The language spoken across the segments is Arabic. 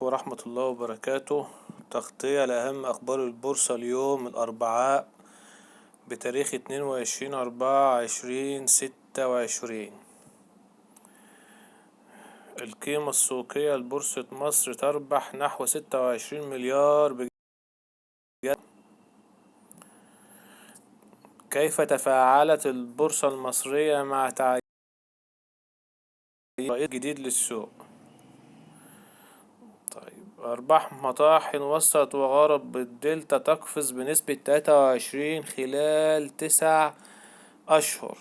ورحمة الله وبركاته. تغطية لأهم أخبار البورصة اليوم الأربعاء بتاريخ 22/4/2026. القيمة السوقية لبورصة مصر تربح نحو 26 مليار بجنيه. كيف تفاعلت البورصة المصرية مع تعيين رئيس جديد للسوق؟ أرباح مطاحن وسط وغرب بالدلتا تقفز بنسبة 23 خلال 9 أشهر.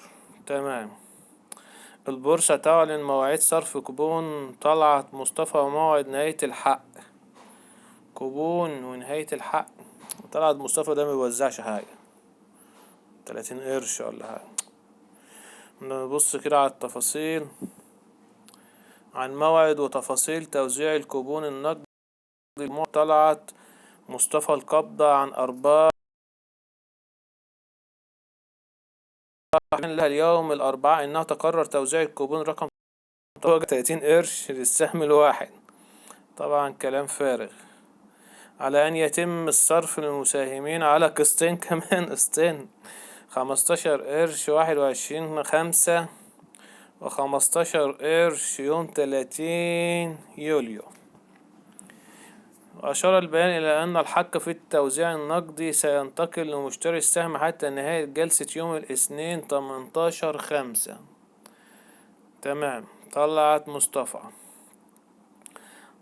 تمام. البورصة تعلن مواعيد صرف كوبون طلعت مصطفى وموعد نهاية الحق. كوبون ونهاية الحق. طلعت مصطفى ده مبيوزعش حاجة، 30 قرش ولا حاجة. نبص كده على التفاصيل عن موعد وتفاصيل توزيع الكوبون النقدي. طلعت مصطفى القبضة عن أرباح لها اليوم الأربعاء إنه تقرر توزيع الكوبون رقم 30 قرش للسهم الواحد. طبعا كلام فارغ. على أن يتم الصرف للمساهمين على قسطين كمان قسطين، 15 قرش 21/5 و15 قرش يوم 30 يوليو. وأشار البيان إلى أن الحق في التوزيع النقدي سينتقل لمشتري السهم حتى نهاية جلسة يوم الاثنين 18/5. تمام. طلعت مصطفى.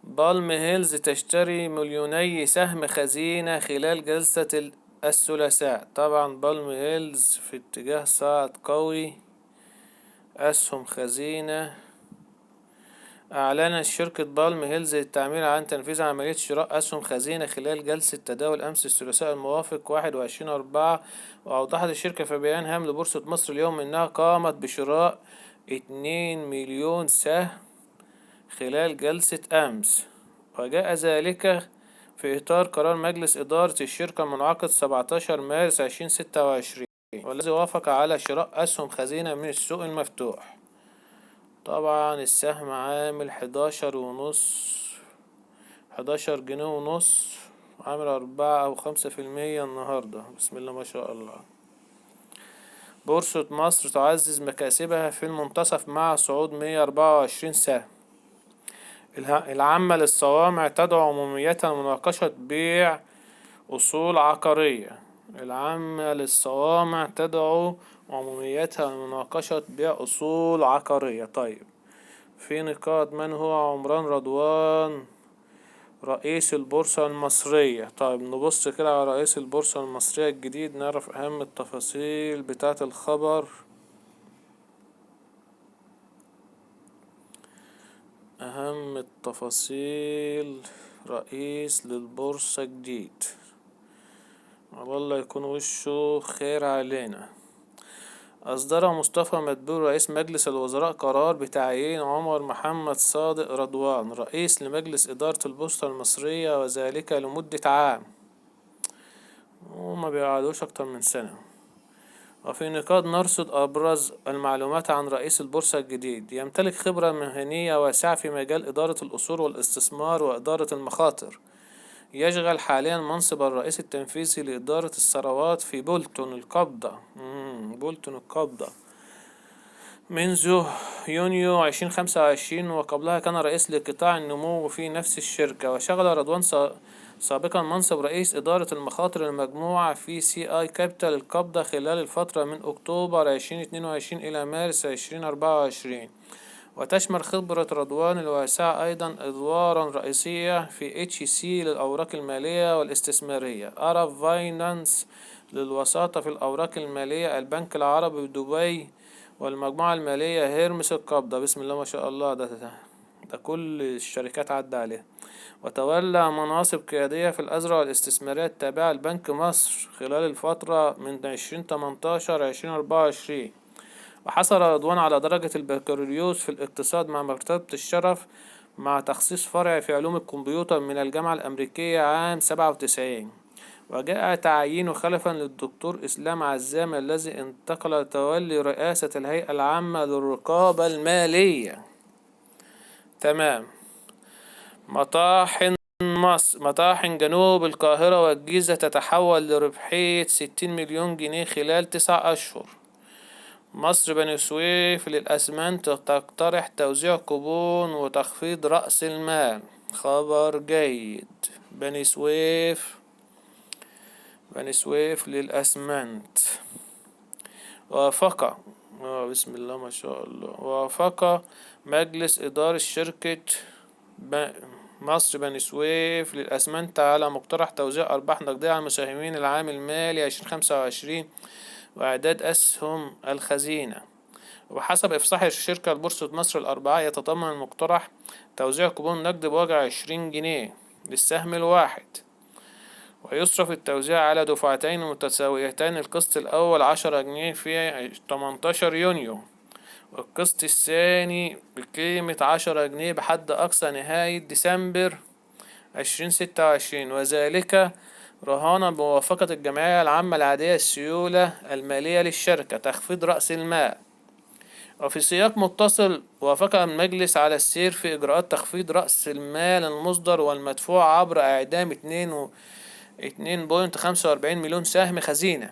بالم هيلز تشتري مليوني سهم خزينة خلال جلسة الثلاثاء. طبعا بالم هيلز في اتجاه صاعد قوي. أسهم خزينة. أعلنت شركة بالم هيلز للتعمير عن تنفيذ عملية شراء أسهم خزينة خلال جلسة تداول أمس الثلاثاء الموافق 21/4. وأوضحت الشركة في بيان هام لبورصة مصر اليوم أنها قامت بشراء 2 مليون سهم خلال جلسة أمس، وجاء ذلك في إطار قرار مجلس إدارة الشركة المنعقد 17 مارس 2026، والذي وافق على شراء أسهم خزينة من السوق المفتوح. طبعا السهم عامل 11 جنيه ونص، عامل 4 أو 5% النهاردة. بسم الله ما شاء الله. بورصة مصر تعزز مكاسبها في المنتصف مع صعود 124 سهم. العامة للصوامع تدعو عموميتها لمناقشة بيع أصول عقارية. العامة للصوامع تدعو عموميتها لمناقشة بيع أصول عقارية. طيب، في نقاط. من هو عمران رضوان رئيس البورصة المصرية؟ طيب نبص كده على رئيس البورصة المصرية الجديد، نعرف أهم التفاصيل بتاعة الخبر. أهم التفاصيل. رئيس للبورصة جديد، والله يكون وشه خير علينا. أصدر مصطفى مدبولي رئيس مجلس الوزراء قرار بتعيين عمر محمد صادق رضوان رئيس لمجلس إدارة البورصة المصرية، وذلك لمدة عام، وما بيقعدوش أكتر من سنة. وفي نقاط نرصد أبرز المعلومات عن رئيس البورصة الجديد. يمتلك خبرة مهنية واسعة في مجال إدارة الأصول والاستثمار وإدارة المخاطر. يشغل حاليا منصب الرئيس التنفيذي لإدارة الثروات في بولتون القبضة. بولتون القبضة منذ يونيو 2025، وقبلها كان رئيس لقطاع النمو في نفس الشركة. وشغل رضوان سابقا منصب رئيس إدارة المخاطر المجموعة في CI كابيتال القبضة خلال الفترة من أكتوبر 2022 إلى مارس 2024. وتشمل خبرة رضوان الواسعة أيضا أدوارا رئيسية في HC للأوراق المالية والاستثمارية، أرب فاينانس للوساطة في الأوراق المالية، البنك العربي بدبي، والمجموعة المالية هيرمس القبضة. بسم الله ما شاء الله. ده كل الشركات عدى عليها. وتولى مناصب قيادية في الأزرع والاستثمارية التابعة لبنك مصر خلال الفترة من 2018 2024. وحصل رضوان على درجة البكالوريوس في الاقتصاد مع مرتبة الشرف، مع تخصيص فرع في علوم الكمبيوتر من الجامعة الأمريكية عام 97. وجاء تعيينه خلفا للدكتور إسلام عزام الذي انتقل لتولي رئاسة الهيئة العامة للرقابة المالية. تمام. مطاحن مصر، مطاحن جنوب القاهرة والجيزة تتحول لربحية 60 مليون جنيه خلال 9 أشهر. مصر بني سويف للأسمنت تقترح توزيع كوبون وتخفيض رأس المال. خبر جيد. بني سويف، بني سويف للأسمنت وافق بسم الله ما شاء الله. وافق مجلس إدارة شركة مصر بني سويف للأسمنت على مقترح توزيع أرباح نقدية على المساهمين العام المالي 2025 وإعداد أسهم الخزينة. وبحسب إفصاح الشركة لبورصة مصر الأربعاء، يتضمن المقترح توزيع كوبون نقد بواقع 20 جنيه للسهم الواحد، ويصرف التوزيع على دفعتين متساويتين. القسط الأول 10 جنيه في 18 يونيو، والقسط الثاني بقيمة 10 جنيه بحد أقصى نهاية ديسمبر 2026، وذلك رهانا بموافقة الجمعية العامة العادية السيولة المالية للشركة تخفيض رأس المال. وفي سياق متصل، وافق المجلس على السير في إجراءات تخفيض رأس المال المصدر والمدفوع عبر إعدام 2.45 مليون سهم خزينة.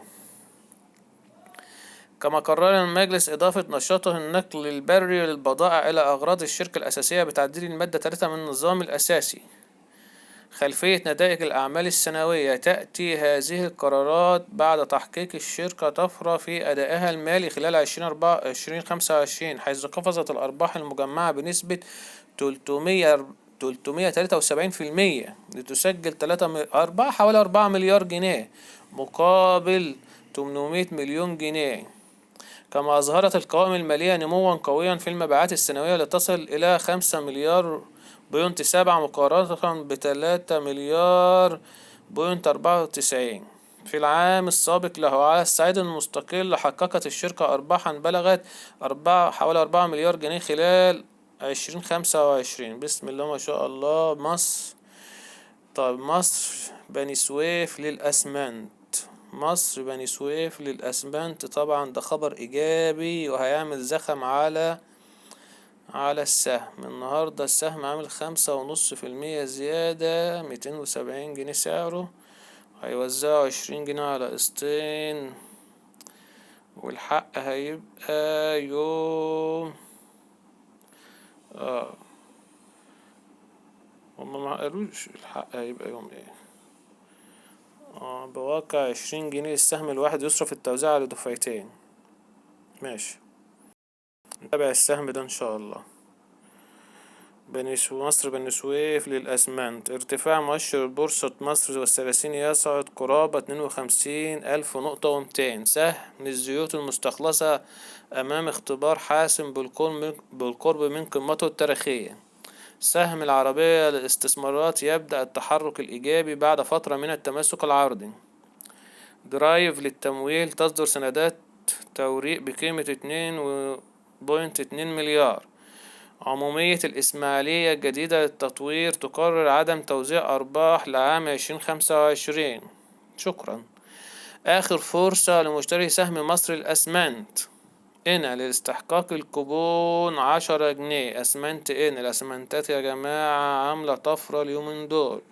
كما قرر المجلس إضافة نشاطه النقل البري للبضائع إلى أغراض الشركة الأساسية بتعديل المادة 3 من النظام الأساسي. خلفية نتائج الأعمال السنوية، تأتي هذه القرارات بعد تحقيق الشركة طفرة في أدائها المالي خلال 2025، حيث قفزت الأرباح المجمعة بنسبة 373% لتسجل حوالي 4 مليار جنيه مقابل 800 مليون جنيه. كما أظهرت القوائم المالية نموا قويا في المبيعات السنوية لتصل إلى 5 مليار بوينت 7 مقارنة ب3 مليار بوينت 94 في العام السابق له. على الصعيد المستقل، حققت الشركة أرباحا بلغت حوالي 4 مليار جنيه خلال 2025. بسم الله ما شاء الله. مصر بني سويف للأسمنت. مصر بني سويف للأسمنت، طبعا ده خبر إيجابي وهيعمل زخم على السهم. النهاردة السهم عامل 5.5% زيادة، 270 جنيه سعره. هيوزعوا 20 جنيه على قسطين، والحق هيبقى يوم هما ما قالوش الحق هيبقى يوم ايه. بواقع 20 جنيه السهم الواحد، يصرف التوزيع على دفعتين. ماشي، نتابع السهم ده ان شاء الله. مصر بني سويف للأسمنت، ارتفاع مؤشر بورصة مصر والثلاثين يصعد قرابة 52,000 نقطة و200. سهم الزيوت المستخلصة أمام اختبار حاسم بالقرب من قمته التاريخية. سهم العربية للاستثمارات يبدأ التحرك الإيجابي بعد فترة من التماسك العرضي. درايف للتمويل تصدر سندات توريق بقيمة 2.2 مليار. عمومية الإسماعيلية الجديدة للتطوير تقرر عدم توزيع أرباح لعام 2025. شكرا. آخر فرصة لمشتري سهم مصر الأسمنت هنا لاستحقاق الكوبون 10 جنيه. أسمنت الأسمنتات يا جماعة عاملة طفرة اليومين دول.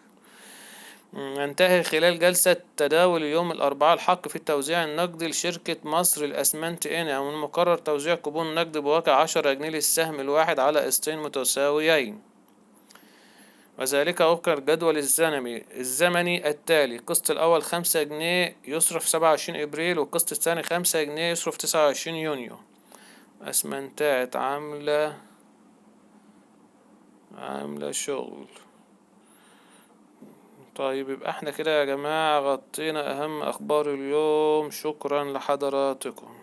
ينتهي خلال جلسة تداول يوم الأربعاء الحق في التوزيع النقدي لشركة مصر الأسمنت ومن المقرر توزيع كوبون نقدي بواقع 10 جنيه للسهم الواحد على قسطين متساويين، وذلك وفق الجدول الزمني التالي. القسط الأول 5 جنيه يصرف 27 إبريل، والقسط الثاني 5 جنيه يصرف 29 يونيو. أسمنتات عاملة شغل. طيب يبقى احنا كده يا جماعة غطينا أهم أخبار اليوم. شكرا لحضراتكم.